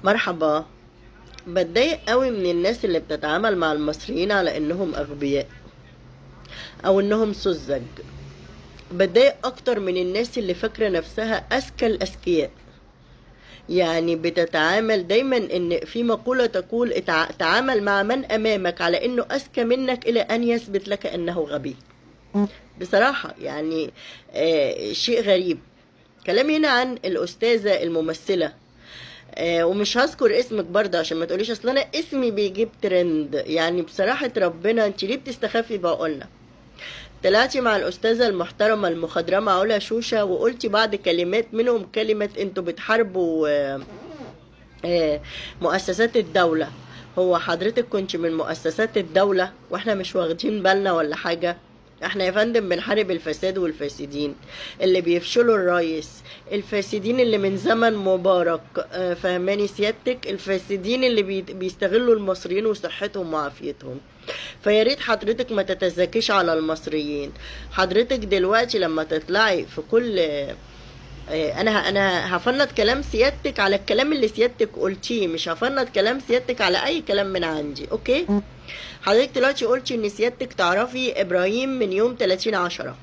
مرحبا. بتضايق قوي من الناس اللي بتتعامل مع المصريين على انهم اغبياء او انهم سذج. بتضايق اكتر من الناس اللي فاكره نفسها اذكى الاذكياء. يعني بتتعامل دايما، ان في مقولة تقول تعامل مع من امامك على انه اذكى منك الى ان يثبت لك انه غبي. بصراحة يعني شيء غريب. كلامي هنا عن الأستاذة الممثلة، ومش هذكر اسمك برضه عشان ما تقوليش اصل انا اسمي بيجيب ترند. يعني بصراحة ربنا انت ليه بتستخفي بعقولنا؟ طلعتي مع الأستاذة المحترمة المخضرمة علا شوشة وقلتي بعض كلمات، منهم كلمة انتوا بتحاربوا مؤسسات الدولة. هو حضرتك كنت من مؤسسات الدولة واحنا مش واخدين بالنا ولا حاجة؟ احنا يا فندم بنحارب الفساد والفاسدين اللي بيفشلوا الرئيس، الفاسدين اللي من زمن مبارك، فهماني سيادتك؟ الفاسدين اللي بيستغلوا المصريين وصحتهم وعافيتهم. فيا ريت حضرتك ما تتزكيش على المصريين. حضرتك دلوقتي لما تطلعي في كل انا هفنط كلام سيادتك على الكلام اللي سيادتك قلتيه، مش هفنط كلام سيادتك على اي كلام من عندي. اوكي؟ حضرتك دلوقتي قلتي ان سيادتك تعرفي ابراهيم من يوم 30/10.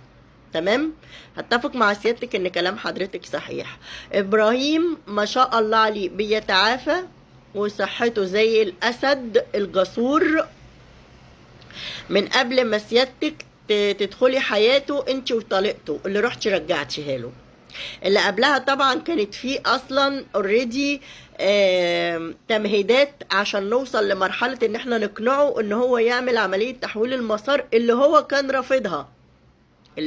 تمام؟ هتفق مع سيادتك ان كلام حضرتك صحيح. ابراهيم ما شاء الله عليه بيتعافى وصحته زي الاسد الجسور من قبل ما سيادتك تدخلي حياته انت وطليقته اللي رحتي رجعتيها له. اللي قبلها طبعا كانت فيه اصلا اوريدي تمهيدات عشان نوصل لمرحلة ان احنا نقنعه ان هو يعمل عملية تحويل المسار اللي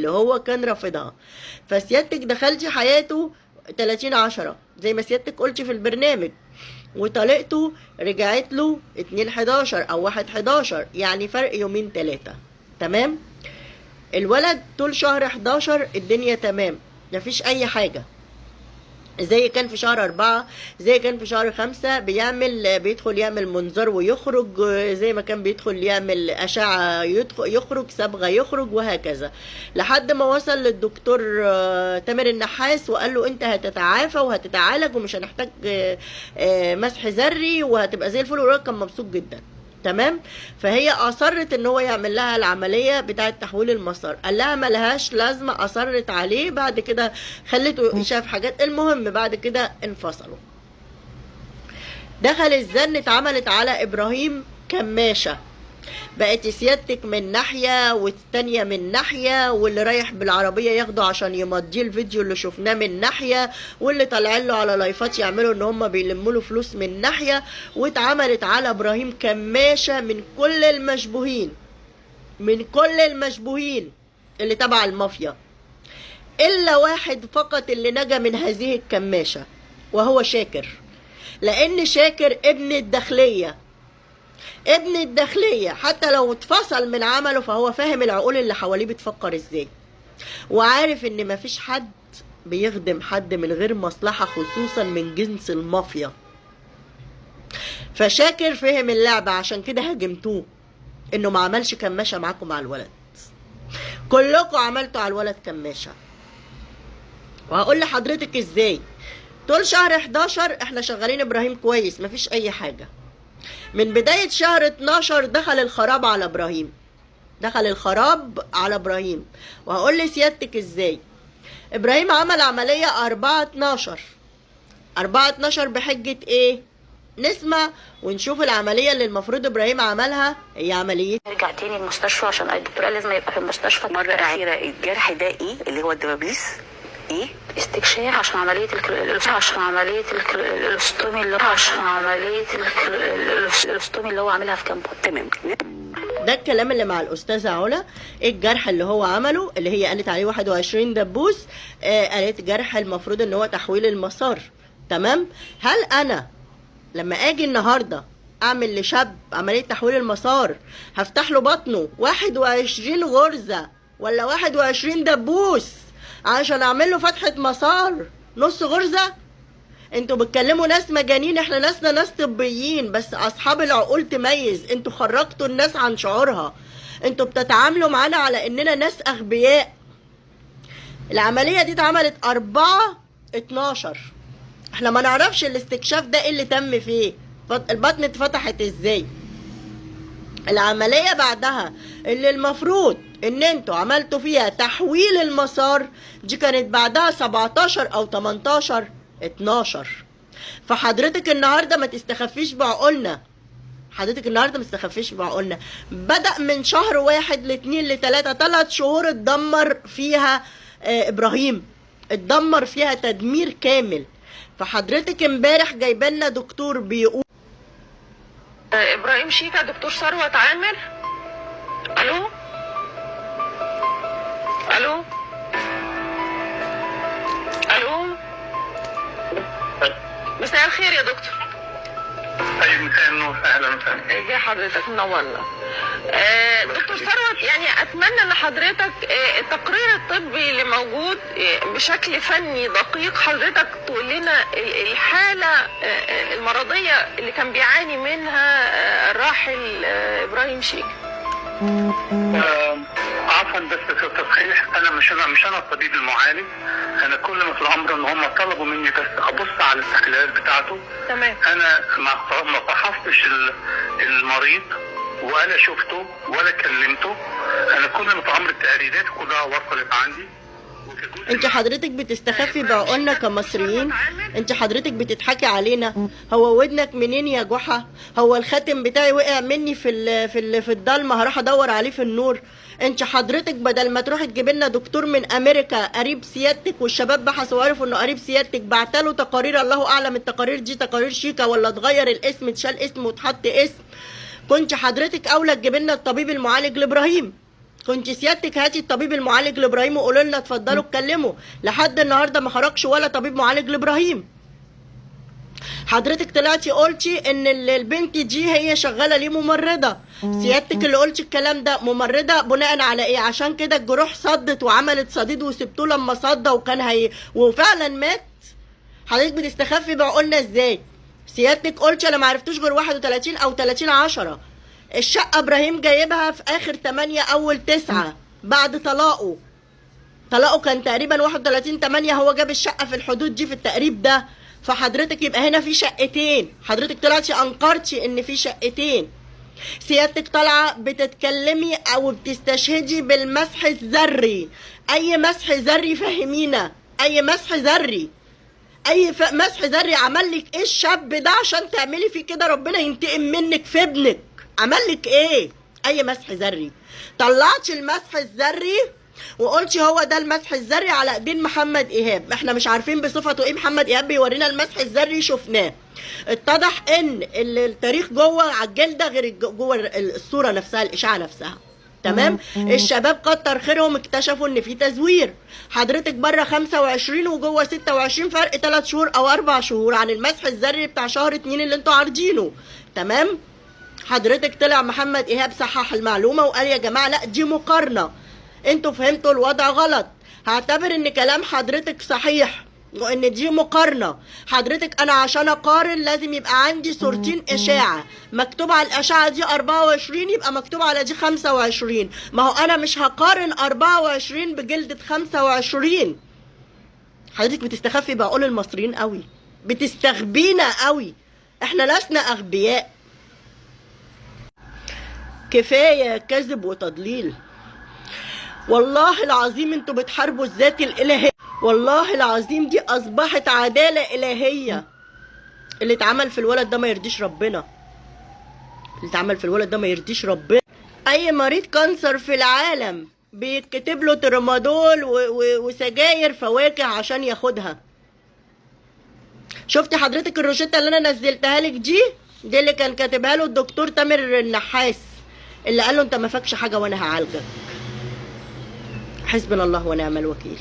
هو كان رافضها. فسيادتك دخلتي حياته 30/10 زي ما سيادتك قلتي في البرنامج، وطليقته رجعت له 2/11 او 1/11، يعني فرق يومين 3. تمام؟ الولد طول شهر 11 الدنيا تمام، مفيش اي حاجة. زي كان في شهر 4، زي كان في شهر 5 بيدخل يعمل منظار ويخرج، زي ما كان بيدخل يعمل أشعة يخرج، صبغة يخرج، وهكذا لحد ما وصل للدكتور تامر النحاس وقال له انت هتتعافى وهتتعالج ومش هنحتاج مسح ذري وهتبقى زي الفل، والراجل كان مبسوط جدا. تمام؟ فهي اصرت ان هو يعمل لها العمليه بتاعه تحويل المسار، قال لها ملهاش لازمه، اصرت عليه. بعد كده خلته شاف حاجات، المهم بعد كده انفصلوا. دخل الزن، اتعملت على ابراهيم كماشه. بقت سيادتك من ناحية والتانية من ناحية، واللي رايح بالعربية ياخده عشان يمضيه الفيديو اللي شفناه من ناحية، واللي طالعين له على لايفات يعملوا ان هم بيلموا له فلوس من ناحية. واتعملت على ابراهيم كماشة من كل المشبوهين اللي تبع المافيا، الا واحد فقط اللي نجا من هذه الكماشة، وهو شاكر. لان شاكر ابن الداخلية حتى لو اتفصل من عمله فهو فاهم العقول اللي حواليه بتفكر ازاي، وعارف ان مفيش حد بيخدم حد من غير مصلحة، خصوصا من جنس المافيا. فشاكر فهم اللعبة، عشان كده هاجمتوه انه ما عملش كماشة معاكم مع الولد. كلكم عملتوا على الولد كماشة، وهقول لحضرتك ازاي. طول شهر 11 احنا شغالين ابراهيم كويس، مفيش اي حاجة. من بداية شهر 12 دخل الخراب على ابراهيم. وهقول لسيادتك ازاي. ابراهيم عمل عملية 4/12 بحجة ايه؟ نسمع ونشوف العملية اللي المفروض ابراهيم عملها. هي عملية ارجع تاني المستشفى عشان الدكتور قال لازم يبقى في المستشفى مرة أخيرة. الجرح ده ايه اللي هو الدبابيس؟ ايه؟ استكشاف عشان عملية الأسطومي اللي هو عاملها في كامبو. تمام. ده الكلام اللي مع الأستاذة علا. الجرح اللي هو عمله اللي هي قالت عليه 21 دبوس، قالت جرح المفروض ان هو تحويل المسار. تمام؟ هل انا لما اجي النهارده اعمل لشاب عملية تحويل المسار هفتح له بطنه 21 غرزة ولا 21 دبوس عشان اعمل له فتحة مسار نص غرزة؟ انتوا بتكلموا ناس مجانين، احنا ناس طبيين، بس اصحاب العقول تميز. انتوا خرجتوا الناس عن شعورها، انتوا بتتعاملوا معانا على اننا ناس اغبياء. العملية دي اتعملت 4/12 احنا ما نعرفش الاستكشاف ده ايه اللي تم فيه، البطن اتفتحت ازاي. العملية بعدها اللي المفروض ان انتوا عملتوا فيها تحويل المسار دي كانت بعدها 17 او 18 12. فحضرتك النهارده ما تستخفيش بعقولنا، حضرتك النهارده ما تستخفيش بعقولنا. بدأ من شهر 1 ل2 ل3 3 شهور اتدمر فيها ابراهيم، اتدمر فيها تدمير كامل. فحضرتك امبارح جايبالنا دكتور بيقول ابراهيم شيكا، دكتور ثروت عامر. الو الو الو، مساء الخير يا دكتور. طيب مساء النور، اهلا وسهلا. ازي حضرتك؟ منورنا. دكتور ثروت، يعني اتمنى ان حضرتك التقرير الطبي اللي موجود بشكل فني دقيق حضرتك تقول لنا الحاله المرضيه اللي كان بيعاني منها الراحل ابراهيم شيكا. عفوا بس في التصحيح، انا مش انا الطبيب المعالج. انا كل ما في الامر ان هم طلبوا مني بس ابص على التحليلات بتاعته. تمام. انا ما فحصتش المريض ولا شفته ولا كلمته. انا كل ما في امر التقريرات كلها وصلت عندي. انت حضرتك بتستخفي بعقولنا كمصريين، انت حضرتك بتضحكي علينا. هو ودنك منين يا جحا؟ هو الخاتم بتاعي وقع مني في الضلمه هروح ادور عليه في النور؟ انت حضرتك بدل ما تروحي تجيب لنا دكتور من امريكا قريب سيادتك، والشباب بحثوا وعرفوا انه قريب سيادتك، بعتله تقارير الله اعلم التقارير دي تقارير شيكا ولا اتغير الاسم، اتشال اسم واتحط اسم. كنت حضرتك اولى تجيب لنا الطبيب المعالج لابراهيم، كنت سيادتك هاتي الطبيب المعالج لابراهيم وقولوا لنا اتفضلوا اتكلموا. لحد النهارده ما خرجش ولا طبيب معالج لابراهيم. حضرتك طلعتي قلتي ان البنت دي هي شغاله ليه ممرضه، سيادتك اللي قلتي الكلام ده. ممرضه بناء على ايه؟ عشان كده الجروح صدت وعملت صديد وسبتوه لما صدى وكان وفعلا مات. حضرتك بتستخفي بعقولنا ازاي؟ سيادتك قلتي انا ما عرفتوش غير 31 او 30/10. الشقة ابراهيم جايبها في اخر 8 اول 9 بعد طلاقه كان تقريبا 31/8، هو جاب الشقة في الحدود دي في التقريب ده. فحضرتك يبقى هنا في شقتين، حضرتك طلعتي انكرتي ان في شقتين. سيادتك طالعة بتتكلمي او بتستشهدي بالمسح الذري. اي مسح ذري فهمينا، اي مسح ذري، اي مسح ذري عمل لك ايه الشاب ده عشان تعملي فيه كده؟ ربنا ينتقم منك في ابنك، عمل لك ايه؟ اي مسح ذري. طلعتي المسح الذري وقلتي هو ده المسح الذري على ايدين محمد ايهاب. احنا مش عارفين بصفته ايه محمد ايهاب بيورينا المسح الذري، شفناه. اتضح ان التاريخ جوه على الجلده غير جوه الصوره نفسها، الاشعه نفسها. تمام. الشباب كتر خيرهم اكتشفوا ان في تزوير. حضرتك بره 25 وجوه 26، فرق 3 شهور او 4 شهور عن المسح الذري بتاع شهر 2 اللي انتوا عارضينه. تمام. حضرتك طلع محمد ايهاب صحح المعلومه وقال يا جماعه لا دي مقارنه، انتوا فهمتوا الوضع غلط. هعتبر ان كلام حضرتك صحيح وان دي مقارنه. حضرتك انا عشان اقارن لازم يبقى عندي صورتين اشاعه، مكتوب على الاشعه دي 24 يبقى مكتوب على دي 25. ما هو انا مش هقارن 24 بجلده 25. حضرتك بتستخفي بعقول المصريين قوي، بتستغبينا قوي. احنا لسنا اغبياء. كفايه كذب وتضليل. والله العظيم انتوا بتحاربوا الذات الالهيه، والله العظيم دي اصبحت عداله الهيه. اللي اتعمل في الولد ده ما يرضيش ربنا، اللي اتعمل في الولد ده ما يرضيش ربنا. اي مريض كانسر في العالم بيتكتب له ترمادول وسجاير فواكه عشان ياخدها. شفتي حضرتك الروشته اللي انا نزلتها لك دي اللي كان كاتبها له الدكتور تامر النحاس، اللي قال له انت ما فاكش حاجه وانا هعالجك. حسبنا الله ونعم الوكيل.